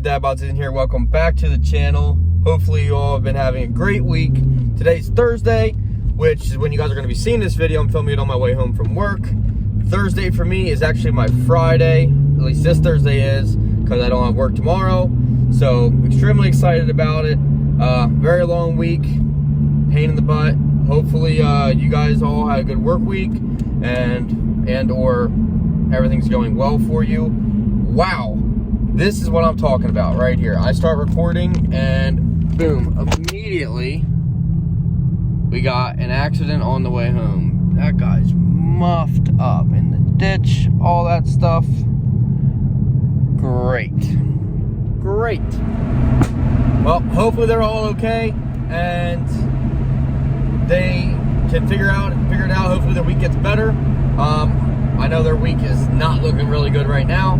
Dad Bods in here. Welcome back to the channel. Hopefully you all have been having a great week. Today's Thursday, which is when you guys are going to be seeing this video. I'm filming it on my way home from work. Thursday for me is actually my Friday. At least this Thursday is, because I don't have work tomorrow. So extremely excited about it. Very long week, pain in the butt. Hopefully you guys all had a good work week and or everything's going well for you. Wow, this is what I'm talking about right here. I start recording and boom, immediately we got an accident on the way home. That guy's muffed up in the ditch, all that stuff. Great. Well, hopefully they're all okay and they can figure it out. Hopefully their week gets better. I know their week is not looking really good right now,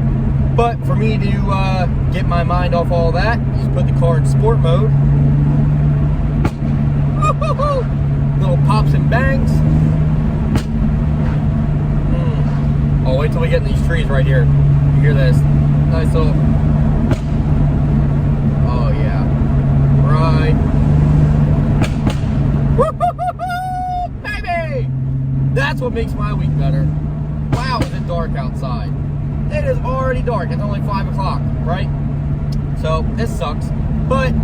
but for me to get my mind off all that, just put the car in sport mode. Little pops and bangs. Oh, wait till we get in these trees right here. You hear this? Nice little. Oh yeah. Right. Baby! That's what makes my week better. Wow, is it dark outside? It is already dark. It's only 5 o'clock, right? So this sucks. But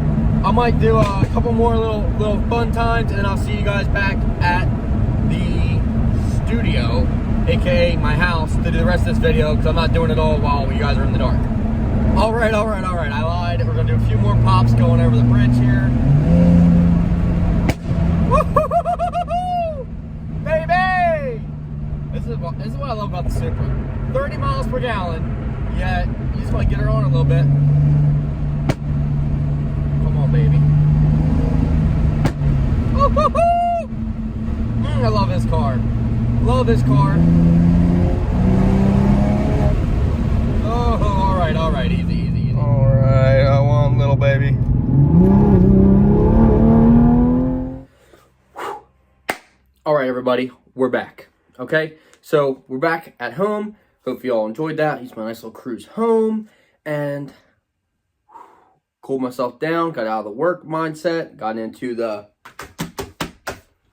I might do a couple more little fun times, and then I'll see you guys back at the studio, aka my house, to do the rest of this video, because I'm not doing it all while you guys are in the dark. All right. I lied. We're gonna do a few more pops going over the bridge here. Baby! This is what I love about the Supra. 30 miles per gallon, yet you just want to get her on a little bit. Come on, baby. I love this car. Love this car. Oh, all right. Easy. All right, I want little baby. All right, everybody, we're back. Okay, so we're back at home. Hope you all enjoyed that. He's my nice little cruise home and cooled myself down. Got out of the work mindset, got into the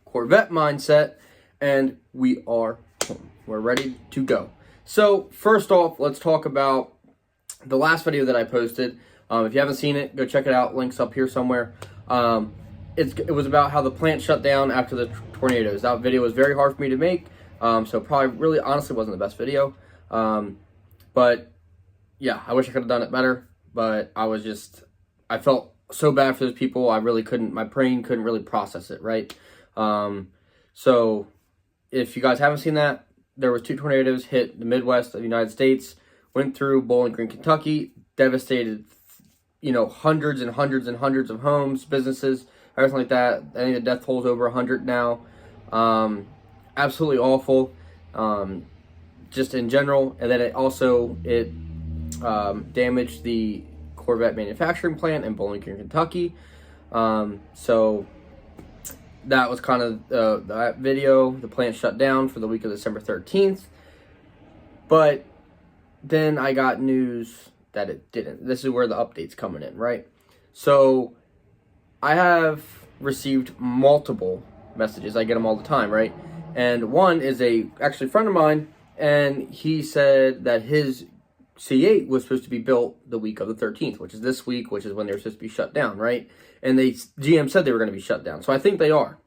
Corvette mindset, and we are home. We're ready to go. So first off, let's talk about the last video that I posted. If you haven't seen it, go check it out. Links up here somewhere. It was about how the plant shut down after the tornadoes. That video was very hard for me to make. So probably really honestly wasn't the best video. But yeah, I wish I could have done it better, but I felt so bad for those people. My brain couldn't really process it, right? So if you guys haven't seen that, there was 2 tornadoes hit the Midwest of the United States, went through Bowling Green, Kentucky, devastated, hundreds and hundreds of homes, businesses, everything like that. I think the death toll is over 100 now. Absolutely awful, just in general. And then it damaged the Corvette manufacturing plant in Bowling Green, Kentucky. So that was kind of that video. The plant shut down for the week of December 13th. But then I got news that it didn't. This is where the update's coming in, right? So I have received multiple messages. I get them all the time, right? And one is actually a friend of mine, and he said that his C8 was supposed to be built the week of the 13th, which is this week, which is when they were supposed to be shut down, right? And GM said they were going to be shut down, so I think they are.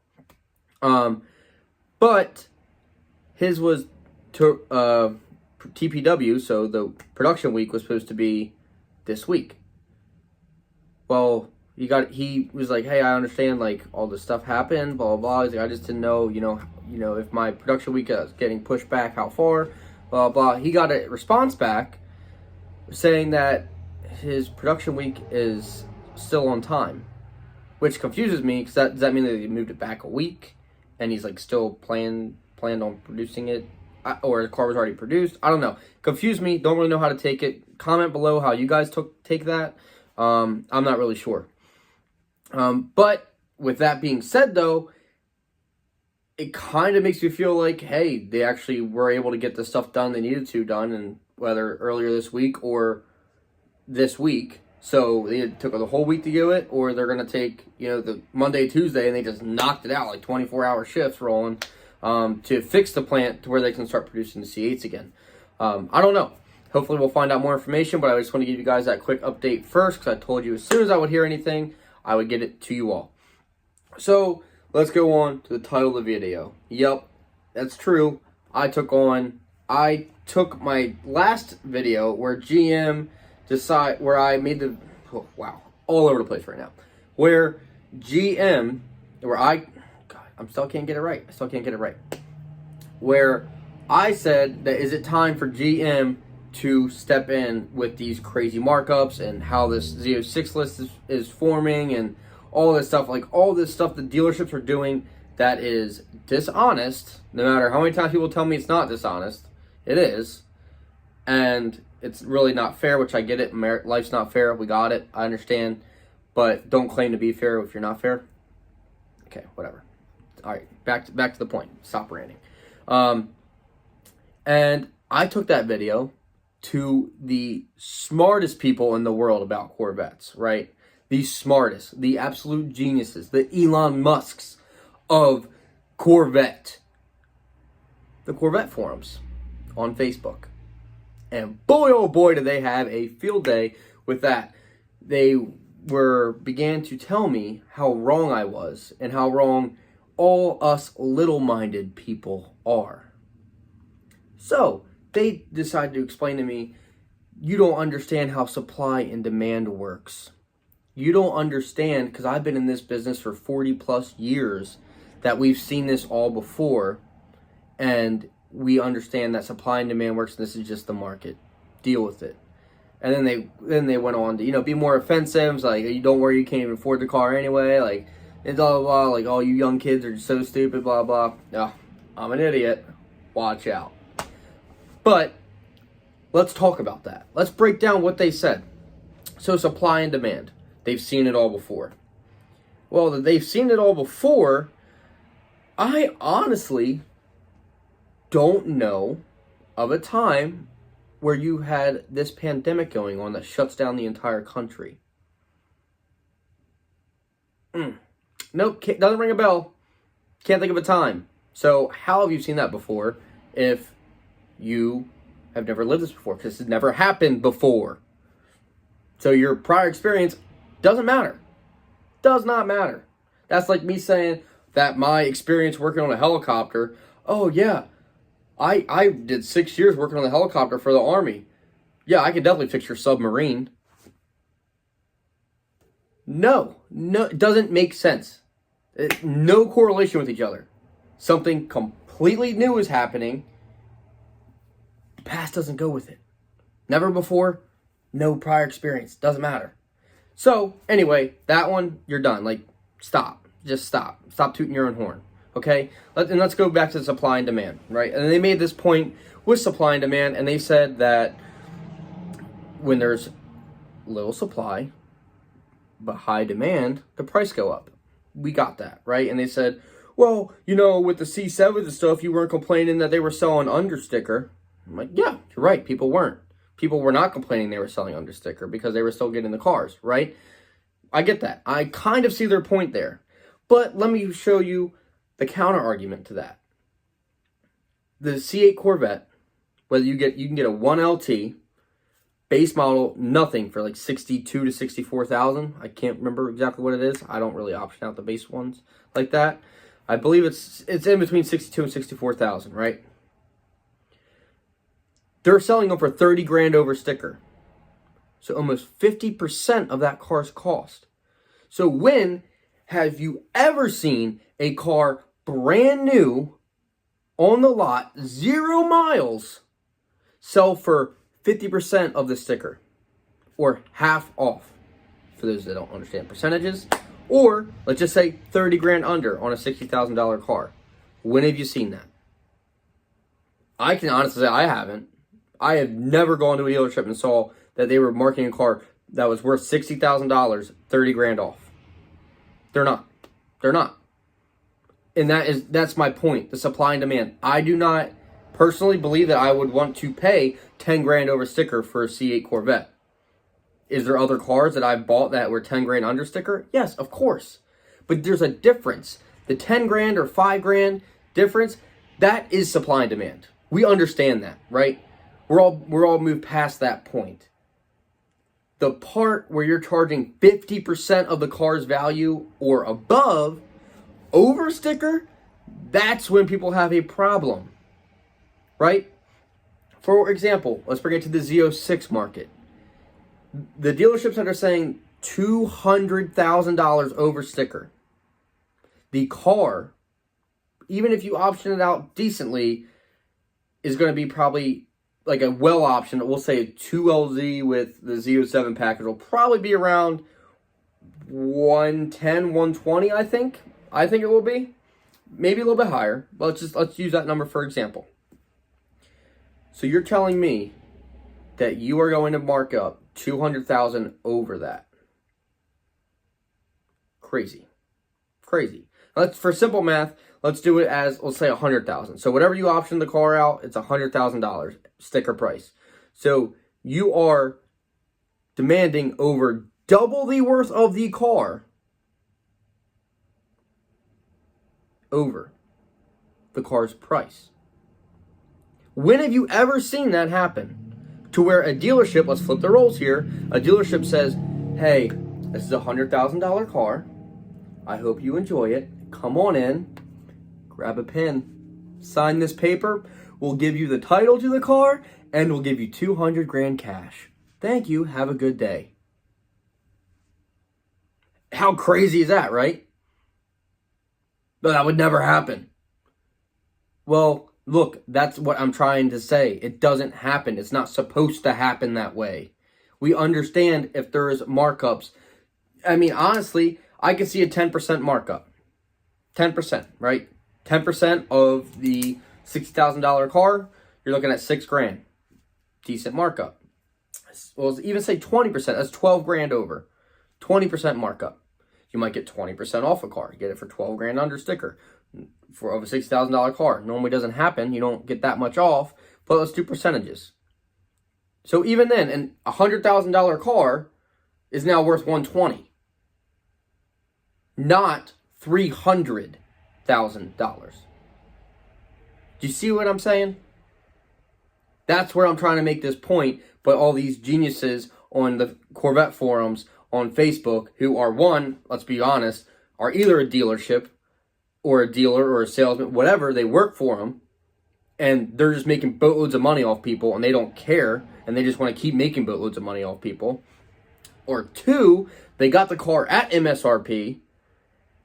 But his was TPW, so the production week was supposed to be this week. Well, he was like, hey, I understand, like, all this stuff happened, blah, blah, blah. He's like, I just didn't know, if my production week is getting pushed back, how far, blah, blah. He got a response back saying that his production week is still on time, which confuses me, because does that mean that he moved it back a week, and he's, like, still planned on producing it, or the car was already produced? I don't know. Confused me. Don't really know how to take it. Comment below how you guys take that. I'm not really sure. But with that being said, though, it kind of makes me feel like, hey, they actually were able to get the stuff done they needed to done, and whether earlier this week or this week. So they either took the whole week to do it, or they're going to take, the Monday, Tuesday, and they just knocked it out, like 24-hour shifts rolling, to fix the plant to where they can start producing the C8s again. I don't know. Hopefully we'll find out more information, but I just want to give you guys that quick update first, because I told you as soon as I would hear anything, I would get it to you all. So let's go on to the title of the video. Yep, that's true. I took my last video where GM where I made the, all over the place right now. Where GM, I still can't get it right. Where I said that, is it time for GM to step in with these crazy markups and how this Z06 list is forming and all this stuff, like all this stuff the dealerships are doing that is dishonest. No matter how many times people tell me it's not dishonest, it is. And it's really not fair, which I get it. Life's not fair. We got it. I understand. But don't claim to be fair if you're not fair. Okay, whatever. All right, back to the point. Stop ranting. And I took that video to the smartest people in the world about Corvettes, right? The smartest, the absolute geniuses, the Elon Musks of Corvette. The Corvette forums on Facebook. And boy, oh boy, did they have a field day with that. They began to tell me how wrong I was and how wrong all us little-minded people are. So they decided to explain to me, you don't understand how supply and demand works. You don't understand, because I've been in this business for 40 plus years, that we've seen this all before, and we understand that supply and demand works, and this is just the market. Deal with it. And then they went on to, be more offensive, like, you don't worry, you can't even afford the car anyway, like, and blah, blah, blah, like, all you young kids are so stupid, blah, blah. Oh, I'm an idiot. Watch out. But let's talk about that. Let's break down what they said. So supply and demand. They've seen it all before. Well, that they've seen it all before, I honestly don't know of a time where you had this pandemic going on that shuts down the entire country. Nope, doesn't ring a bell. Can't think of a time. So how have you seen that before if you have never lived this before? Because this has never happened before. So your prior experience doesn't matter. Does not matter. That's like me saying that my experience working on a helicopter, oh yeah, I did 6 years working on a helicopter for the Army. Yeah, I could definitely fix your submarine. No, it doesn't make sense. No correlation with each other. Something completely new is happening. The past doesn't go with it. Never before, no prior experience. Doesn't matter. So, anyway, that one, you're done. Like, stop. Just stop. Stop tooting your own horn. Okay? Let's go back to supply and demand, right? And they made this point with supply and demand, and they said that when there's little supply but high demand, the price go up. We got that, right? And they said, well, with the C7 and stuff, you weren't complaining that they were selling under sticker. I'm like, yeah, you're right. People weren't. People were not complaining they were selling under sticker because they were still getting the cars, right? I get that. I kind of see their point there. But let me show you the counter argument to that. The C8 Corvette, whether you can get a 1LT base model, nothing, for like 62 to 64,000. I can't remember exactly what it is. I don't really option out the base ones like that. I believe it's in between 62 and 64,000, right? They're selling them for 30 grand over sticker. So almost 50% of that car's cost. So when have you ever seen a car brand new on the lot, 0 miles, sell for 50% of the sticker? Or half off, for those that don't understand percentages. Or, let's just say 30 grand under on a $60,000 car. When have you seen that? I can honestly say I haven't. I have never gone to a dealership and saw that they were marketing a car that was worth $60,000, 30 grand off. They're not. They're not. And that's my point, the supply and demand. I do not personally believe that I would want to pay 10 grand over sticker for a C8 Corvette. Is there other cars that I've bought that were 10 grand under sticker? Yes, of course. But there's a difference. The 10 grand or 5 grand difference, that is supply and demand. We understand that, right? We're all moved past that point. The part where you're charging 50% of the car's value or above over sticker, that's when people have a problem, right? For example, let's bring it to the Z06 market. The dealerships that are saying $200,000 over sticker, the car, even if you option it out decently, is going to be probably like a well option. We'll say a 2LZ with the Z07 package will probably be around 110, 120, I think. I think it will be. Maybe a little bit higher. But let's use that number for example. So you're telling me that you are going to mark up 200,000 over that. Crazy. Crazy. For simple math, let's do it as, let's say 100,000. So whatever you option the car out, it's $100,000 sticker price. So you are demanding over double the worth of the car over the car's price. When have you ever seen that happen? To where a dealership, let's flip the roles here, a dealership says, hey, this is a $100,000 car. I hope you enjoy it. Come on in, grab a pen, sign this paper. We'll give you the title to the car, and we'll give you 200 grand cash. Thank you. Have a good day. How crazy is that, right? But that would never happen. Well, look, that's what I'm trying to say. It doesn't happen. It's not supposed to happen that way. We understand if there is markups. I mean, honestly, I can see a 10% markup. 10%, right? 10% of the $60,000 car, you're looking at 6 grand. Decent markup. Well, even say 20%, that's 12 grand over. 20% markup. You might get 20% off a car. You get it for 12 grand under sticker of a $60,000 car. Normally doesn't happen. You don't get that much off, but let's do percentages. So even then, a $100,000 car is now worth $120,000, not $300,000. Do you see what I'm saying? That's where I'm trying to make this point, but all these geniuses on the Corvette forums on Facebook who are, one, let's be honest, are either a dealership or a dealer or a salesman, whatever, they work for them, and they're just making boatloads of money off people, and they don't care, and they just want to keep making boatloads of money off people. Or two, they got the car at MSRP,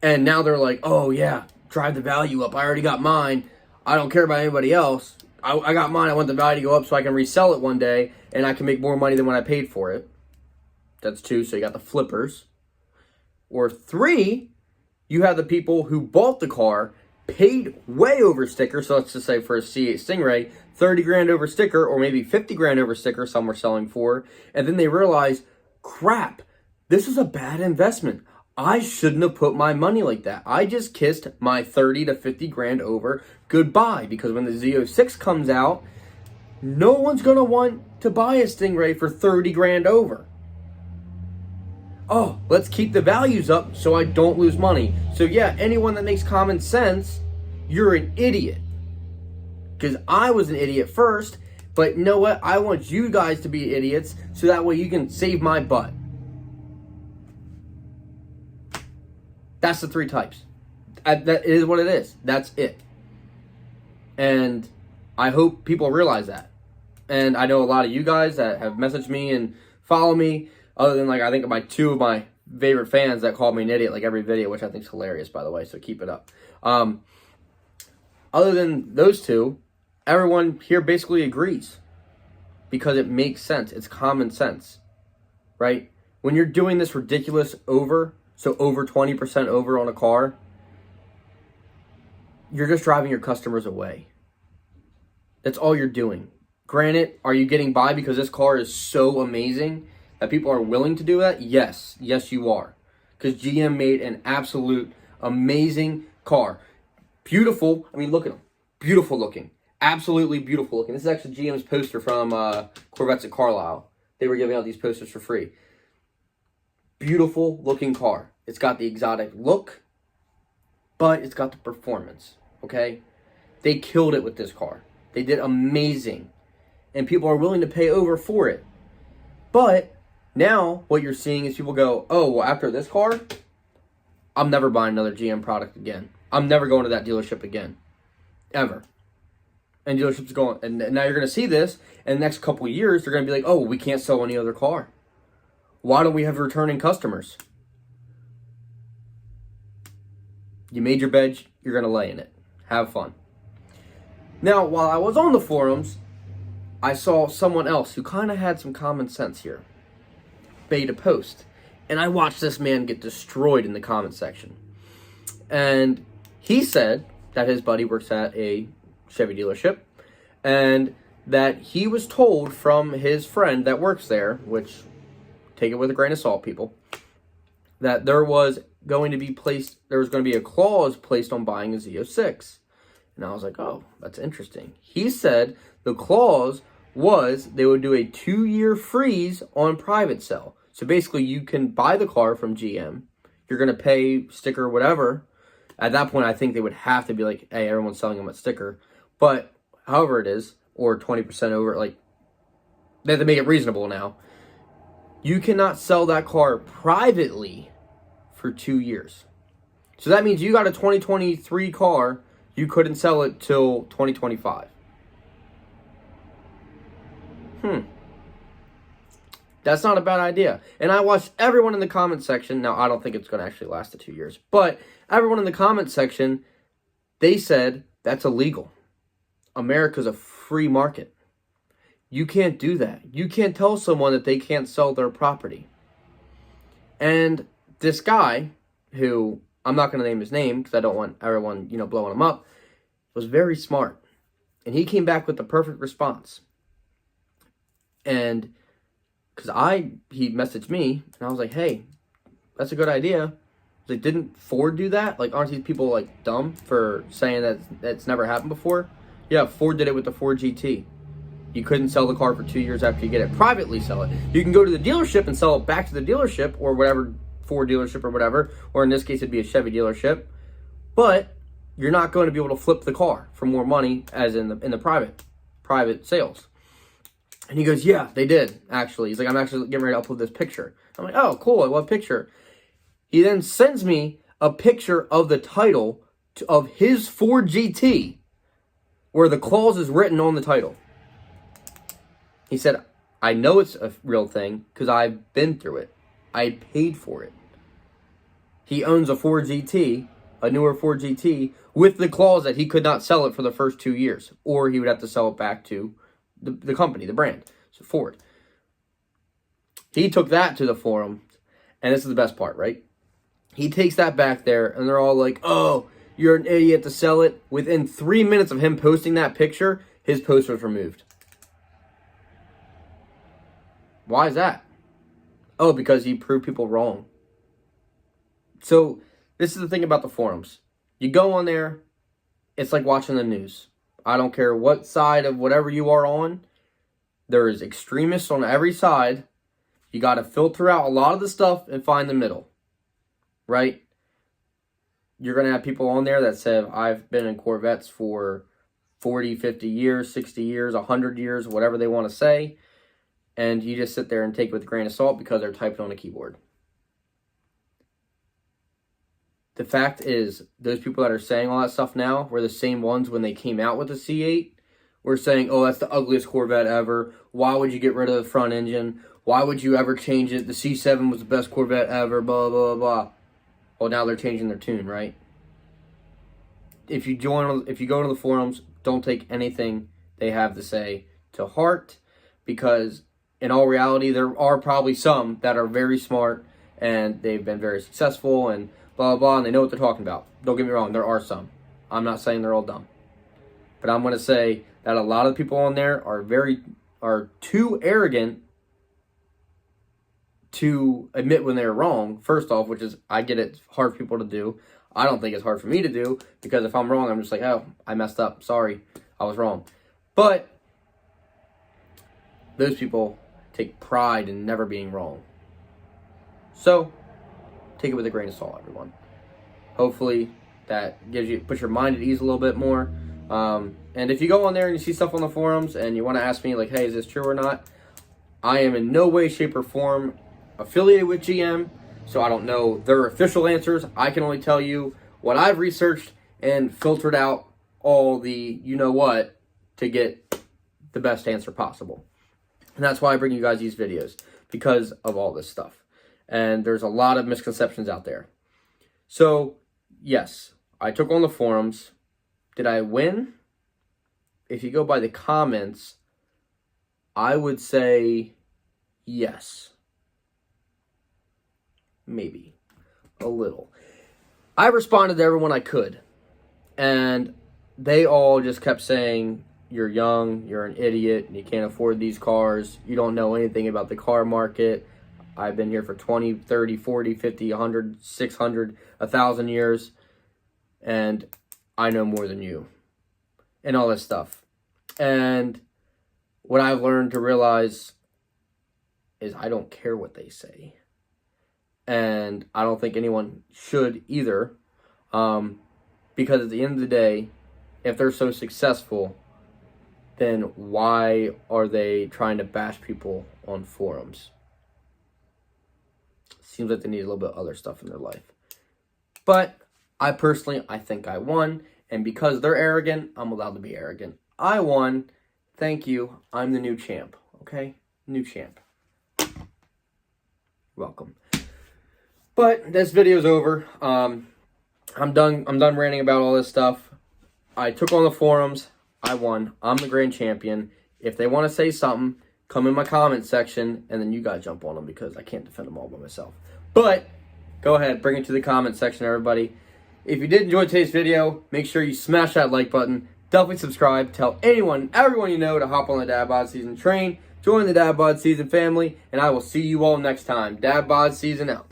and now they're like, oh yeah, drive the value up, I already got mine, I don't care about anybody else, I got mine, I want the value to go up so I can resell it one day, and I can make more money than when I paid for it. That's two, so you got the flippers. Or three, you have the people who bought the car, paid way over sticker, so let's just say for a C8 Stingray, 30 grand over sticker, or maybe 50 grand over sticker, some were selling for, and then they realize, crap, this is a bad investment. I shouldn't have put my money like that. I just kissed my 30 to 50 grand over goodbye, because when the Z06 comes out, no one's going to want to buy a Stingray for 30 grand over. Oh, let's keep the values up so I don't lose money. So yeah, anyone that makes common sense, you're an idiot. Because I was an idiot first, but you know what? I want you guys to be idiots so that way you can save my butt. That's the three types. That is what it is. That's it. And I hope people realize that. And I know a lot of you guys that have messaged me and follow me, other than like I think two of my favorite fans that call me an idiot like every video, which I think is hilarious, by the way, so keep it up. Other than those two, everyone here basically agrees because it makes sense. It's common sense, right? When you're doing this ridiculous over 20% over on a car, you're just driving your customers away. That's all you're doing. Granted, are you getting by because this car is so amazing that people are willing to do that? Yes. Yes, you are. Because GM made an absolute amazing car. Beautiful. I mean, look at them. Beautiful looking. Absolutely beautiful looking. This is actually GM's poster from Corvettes at Carlisle. They were giving out these posters for free. beautiful looking car. It's got the exotic look, but it's got the performance, okay? They killed it with this car. They did amazing. And people are willing to pay over for it. But now what you're seeing is people go, oh, well, after this car, I'm never buying another GM product again. I'm never going to that dealership again. Ever. And dealerships going, and now you're going to see this, and the next couple of years, they're going to be like, oh, we can't sell any other car. Why don't we have returning customers? You made your bed, you're going to lay in it. Have fun. Now, while I was on the forums, I saw someone else who kind of had some common sense here. Made a post. And I watched this man get destroyed in the comment section. And he said that his buddy works at a Chevy dealership, and that he was told from his friend that works there, which, take it with a grain of salt, people, that there was going to be a clause placed on buying a Z06. And I was like, oh, that's interesting. He said the clause was they would do a 2-year freeze on private sale. So basically, you can buy the car from GM. You're going to pay sticker, whatever. At that point, I think they would have to be like, hey, everyone's selling them at sticker. But however it is, or 20% over, like, they have to make it reasonable now. You cannot sell that car privately for 2 years. So that means you got a 2023 car, you couldn't sell it till 2025. That's not a bad idea. And I watched everyone in the comment section. Now, I don't think it's going to actually last the 2 years. But everyone in the comment section, they said that's illegal. America's a free market. You can't do that. You can't tell someone that they can't sell their property. And this guy, who I'm not going to name his name because I don't want everyone, blowing him up, was very smart. And he came back with the perfect response. And because he messaged me, and I was like, hey, that's a good idea. Like, didn't Ford do that? Like, aren't these people, like, dumb for saying that that's never happened before? Yeah, Ford did it with the Ford GT. You couldn't sell the car for 2 years after you get it. Privately sell it. You can go to the dealership and sell it back to the dealership, or whatever, Ford dealership or whatever, or in this case, it'd be a Chevy dealership. But you're not going to be able to flip the car for more money as in the private sales. And he goes, yeah, they did, actually. He's like, I'm actually getting ready to upload this picture. I'm like, oh, cool, I love picture. He then sends me a picture of the title of his Ford GT, where the clause is written on the title. He said, I know it's a real thing because I've been through it. I paid for it. He owns a Ford GT, a newer Ford GT, with the clause that he could not sell it for the first 2 years, or he would have to sell it back to the company, the brand, so Ford. He took that to the forum, and this is the best part, right? He takes that back there, and they're all like, oh, you're an idiot to sell it. Within 3 minutes of him posting that picture, his post was removed. Why is that? Oh, because he proved people wrong. So, this is the thing about the forums. You go on there, it's like watching the news. I don't care what side of whatever you are on. There is extremists on every side. You got to filter out a lot of the stuff and find the middle. Right? You're going to have people on there that say, I've been in Corvettes for 40, 50 years, 60 years, 100 years, whatever they want to say. And you just sit there and take it with a grain of salt because they're typing on a keyboard. The fact is, those people that are saying all that stuff now were the same ones when they came out with the C8. Were saying, oh, that's the ugliest Corvette ever. Why would you get rid of the front engine? Why would you ever change it? The C7 was the best Corvette ever, blah, blah, blah. Well, now they're changing their tune, right? If you go to the forums, don't take anything they have to say to heart, because in all reality, there are probably some that are very smart and they've been very successful and blah, blah, blah, and they know what they're talking about. Don't get me wrong, there are some. I'm not saying they're all dumb. But I'm going to say that a lot of people on there are too arrogant to admit when they're wrong, first off, which is, I get it's hard for people to do. I don't think it's hard for me to do, because if I'm wrong, I'm just like, oh, I messed up. Sorry, I was wrong. But those people take pride in never being wrong. So take it with a grain of salt, everyone. Hopefully that puts your mind at ease a little bit more. And if you go on there and you see stuff on the forums and you want to ask me like, hey, is this true or not? I am in no way, shape, or form affiliated with GM, so I don't know their official answers. I can only tell you what I've researched and filtered out all the you-know-what to get the best answer possible. And that's why I bring you guys these videos, because of all this stuff. And there's a lot of misconceptions out there. So, yes, I took on the forums. Did I win? If you go by the comments, I would say yes. Maybe. A little. I responded to everyone I could. And they all just kept saying, you're young, you're an idiot, you can't afford these cars, you don't know anything about the car market. I've been here for 20, 30, 40, 50, 100, 600, 1,000 years, and I know more than you. And all this stuff. And what I've learned to realize is I don't care what they say. And I don't think anyone should either. Because at the end of the day, if they're so successful, then why are they trying to bash people on forums? Seems like they need a little bit of other stuff in their life. But I think I won. And because they're arrogant, I'm allowed to be arrogant. I won. Thank you. I'm the new champ. Okay? New champ. Welcome. But this video's over. I'm done ranting about all this stuff. I took on the forums. I won. I'm the grand champion. If they want to say something, come in my comment section, and then you guys jump on them because I can't defend them all by myself. But go ahead, bring it to the comment section, everybody. If you did enjoy today's video, make sure you smash that like button. Definitely subscribe. Tell everyone you know to hop on the Dad Bod Season train. Join the Dad Bod Season family, and I will see you all next time. Dad Bod Season out.